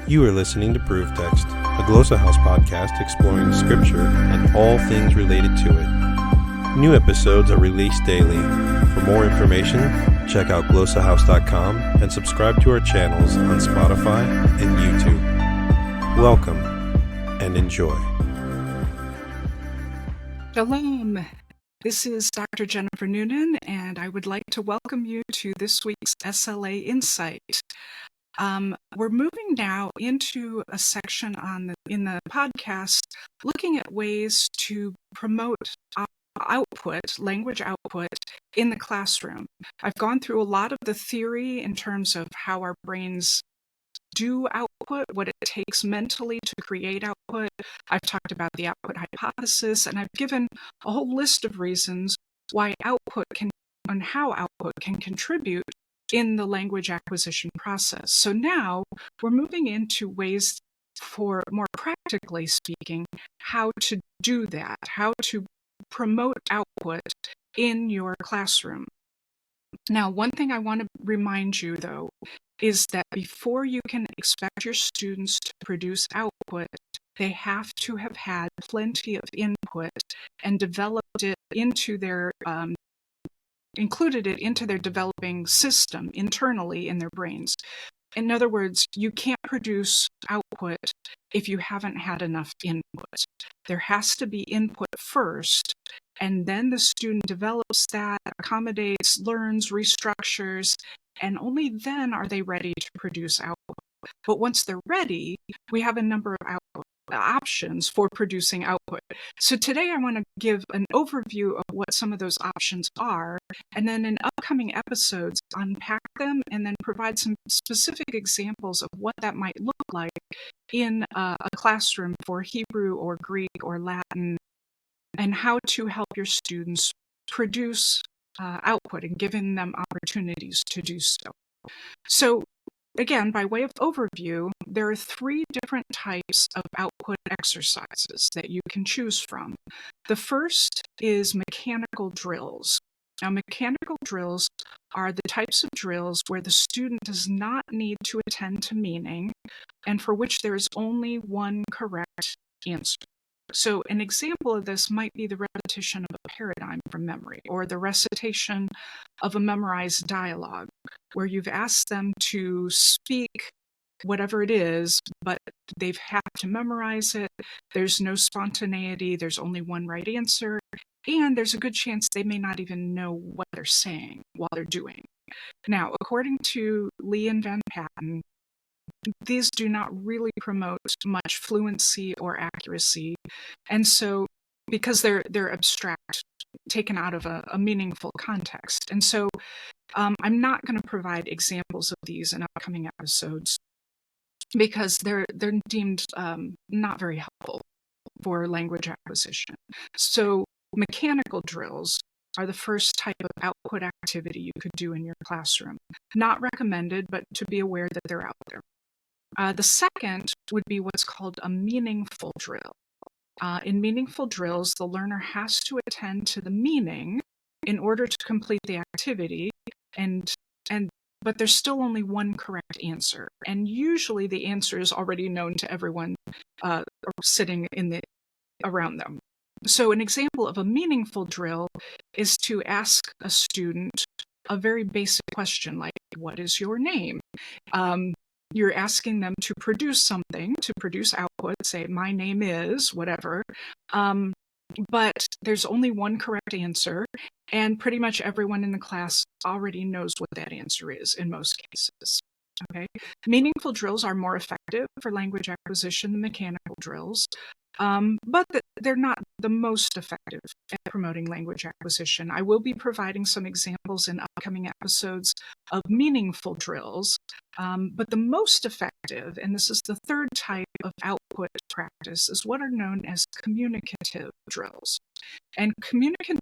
You are listening to Proof Text, a Glossa House podcast exploring Scripture and all things related to it. New episodes are released daily. For more information, check out glossahouse.com and subscribe to our channels on Spotify and YouTube. Welcome and enjoy. Shalom. This is Dr. Jennifer Noonan, and I would like to welcome you to this week's SLA Insight. We're moving now into a section in the podcast looking at ways to promote language output in the classroom. I've gone through a lot of the theory in terms of how our brains do output, what it takes mentally to create output. I've talked about the output hypothesis, and I've given a whole list of reasons why output can and how output can contribute in the language acquisition process. So now we're moving into ways for, more practically speaking, how to do that, how to promote output in your classroom. Now, one thing I want to remind you, though, is that before you can expect your students to produce output, they have to have had plenty of input and developed it into their included it into their developing system internally in their brains. In other words, you can't produce output if you haven't had enough input. There has to be input first, and then the student develops that, accommodates, learns, restructures, and only then are they ready to produce output. But once they're ready, we have a number of options for producing output. So today I want to give an overview of what some of those options are, and then in upcoming episodes unpack them and then provide some specific examples of what that might look like in a classroom for Hebrew or Greek or Latin, and how to help your students produce output and giving them opportunities to do so. So again, by way of overview, there are three different types of output exercises that you can choose from. The first is mechanical drills. Now, mechanical drills are the types of drills where the student does not need to attend to meaning and for which there is only one correct answer. So an example of this might be the repetition of a paradigm from memory, or the recitation of a memorized dialogue, where you've asked them to speak whatever it is, but they've had to memorize it. There's no spontaneity, there's only one right answer, and there's a good chance they may not even know what they're saying while they're doing. Now, according to Lee and Van Patten, these do not really promote much fluency or accuracy, and so because they're abstract, taken out of a meaningful context. And so I'm not going to provide examples of these in upcoming episodes because they're deemed not very helpful for language acquisition. So mechanical drills are the first type of output activity you could do in your classroom. Not recommended, but to be aware that they're out there. The second would be what's called a meaningful drill. In meaningful drills, the learner has to attend to the meaning in order to complete the activity, but there's still only one correct answer. And usually the answer is already known to everyone sitting around them. So an example of a meaningful drill is to ask a student a very basic question like, what is your name? You're asking them to produce something, to produce output, say, my name is whatever, but there's only one correct answer, and pretty much everyone in the class already knows what that answer is in most cases. Okay, meaningful drills are more effective for language acquisition than mechanical drills, but they're not the most effective at promoting language acquisition. I will be providing some examples in upcoming episodes of meaningful drills, but the most effective, and this is the third type of output practice, is what are known as communicative drills. And communicative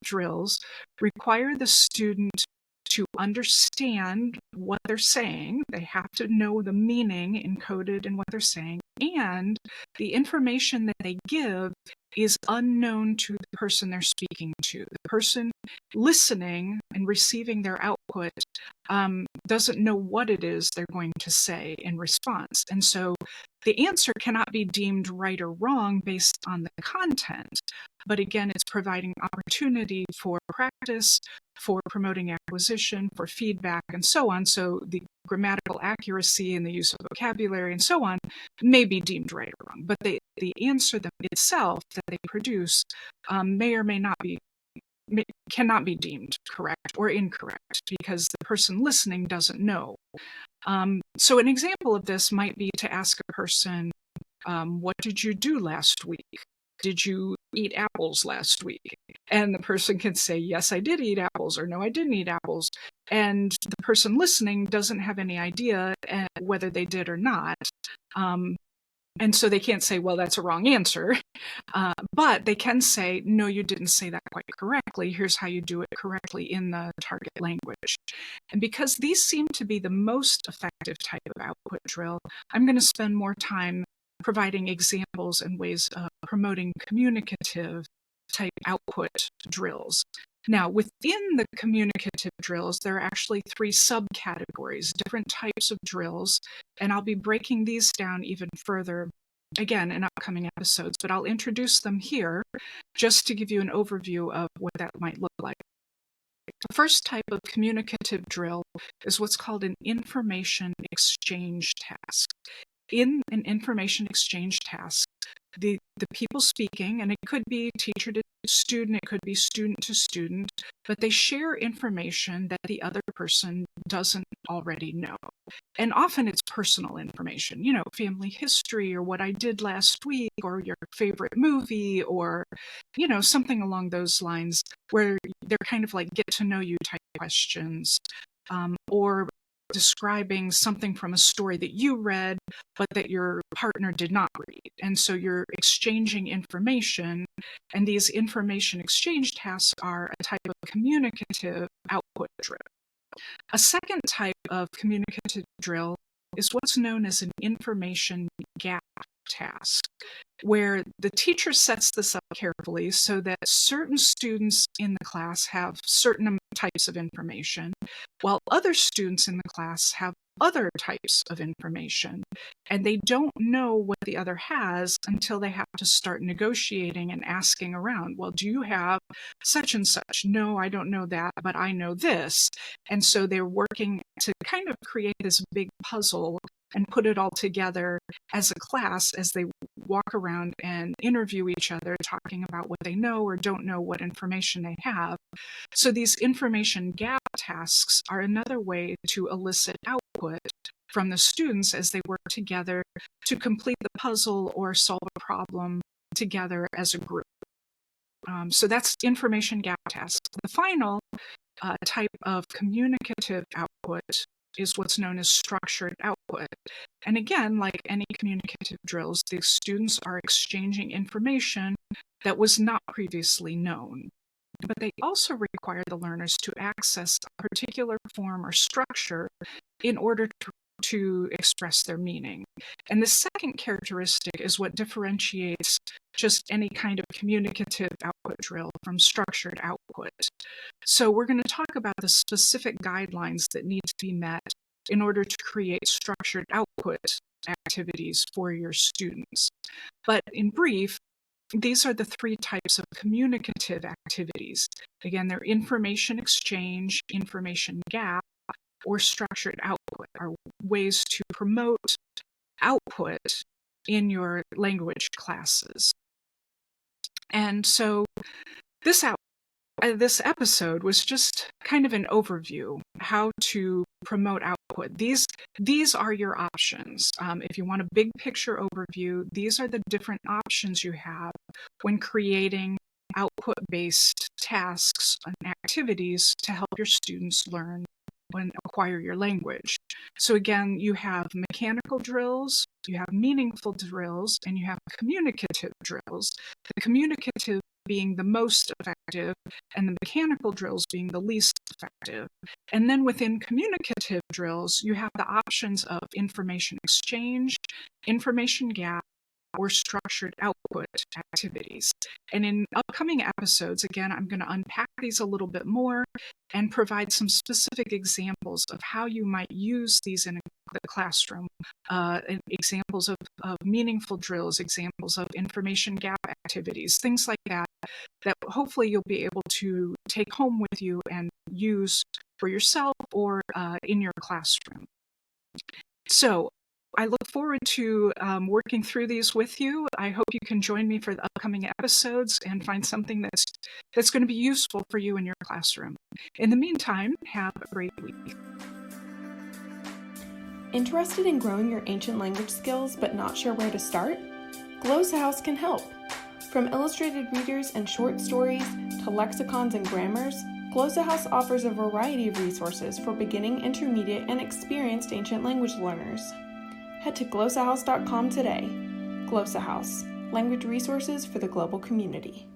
drills require the student to understand what they're saying. They have to know the meaning encoded in what they're saying, and the information that they give is unknown to the person they're speaking to. The person listening and receiving their output doesn't know what it is they're going to say in response. And so the answer cannot be deemed right or wrong based on the content. But again, it's providing opportunity for practice, for promoting acquisition, for feedback, and so on. So the grammatical accuracy and the use of vocabulary and so on may be deemed right or wrong. But the answer itself that they produce may or may not be cannot be deemed correct or incorrect because the person listening doesn't know. So an example of this might be to ask a person, what did you do last week? Did you eat apples last week? And the person can say, yes, I did eat apples, or no, I didn't eat apples. And the person listening doesn't have any idea whether they did or not. And so they can't say, well, that's a wrong answer. But they can say, no, you didn't say that quite correctly. Here's how you do it correctly in the target language. And because these seem to be the most effective type of output drill, I'm going to spend more time providing examples and ways of promoting communicative type output drills. Now, within the communicative drills, there are actually 3 subcategories, different types of drills, and I'll be breaking these down even further, again, in upcoming episodes, but I'll introduce them here just to give you an overview of what that might look like. The first type of communicative drill is what's called an information exchange task. In an information exchange task, the people speaking, and it could be teacher to student, it could be student to student, but they share information that the other person doesn't already know. And often it's personal information, family history or what I did last week or your favorite movie or, something along those lines where they're kind of like get to know you type questions, or describing something from a story that you read, but that your partner did not read. And so you're exchanging information, and these information exchange tasks are a type of communicative output drill. A second type of communicative drill is what's known as an information gap task, where the teacher sets this up carefully so that certain students in the class have certain types of information, while other students in the class have other types of information. And they don't know what the other has until they have to start negotiating and asking around, well, do you have such and such? No, I don't know that, but I know this. And so they're working to kind of create this big puzzle and put it all together as a class as they walk around and interview each other, talking about what they know or don't know, what information they have. So these information gap tasks are another way to elicit output from the students as they work together to complete the puzzle or solve a problem together as a group. So that's information gap tasks. The final type of communicative output is what's known as structured output. And again, like any communicative drills, the students are exchanging information that was not previously known. But they also require the learners to access a particular form or structure in order to express their meaning. And the second characteristic is what differentiates just any kind of communicative output drill from structured output. So we're going to talk about the specific guidelines that need to be met in order to create structured output activities for your students. But in brief, these are the 3 types of communicative activities. Again, they're information exchange, information gap, or structured output are ways to promote output in your language classes. And so this episode was just kind of an overview how to promote output. These are your options. If you want a big picture overview, these are the different options you have when creating output-based tasks and activities to help your students learn and acquire your language. So again, you have mechanical drills, you have meaningful drills, and you have communicative drills. The communicative being the most effective and the mechanical drills being the least effective. And then within communicative drills, you have the options of information exchange, information gap, or structured output activities. And in upcoming episodes, again, I'm going to unpack these a little bit more and provide some specific examples of how you might use these in the classroom, examples of meaningful drills, examples of information gap activities, things like that, that hopefully you'll be able to take home with you and use for yourself or in your classroom. So I look forward to working through these with you. I hope you can join me for the upcoming episodes and find something that's going to be useful for you in your classroom. In the meantime, have a great week. Interested in growing your ancient language skills but not sure where to start? Glossa House can help. From illustrated readers and short stories to lexicons and grammars, Glossa House offers a variety of resources for beginning, intermediate, and experienced ancient language learners. Head to glossahouse.com today. Glossa House, language resources for the global community.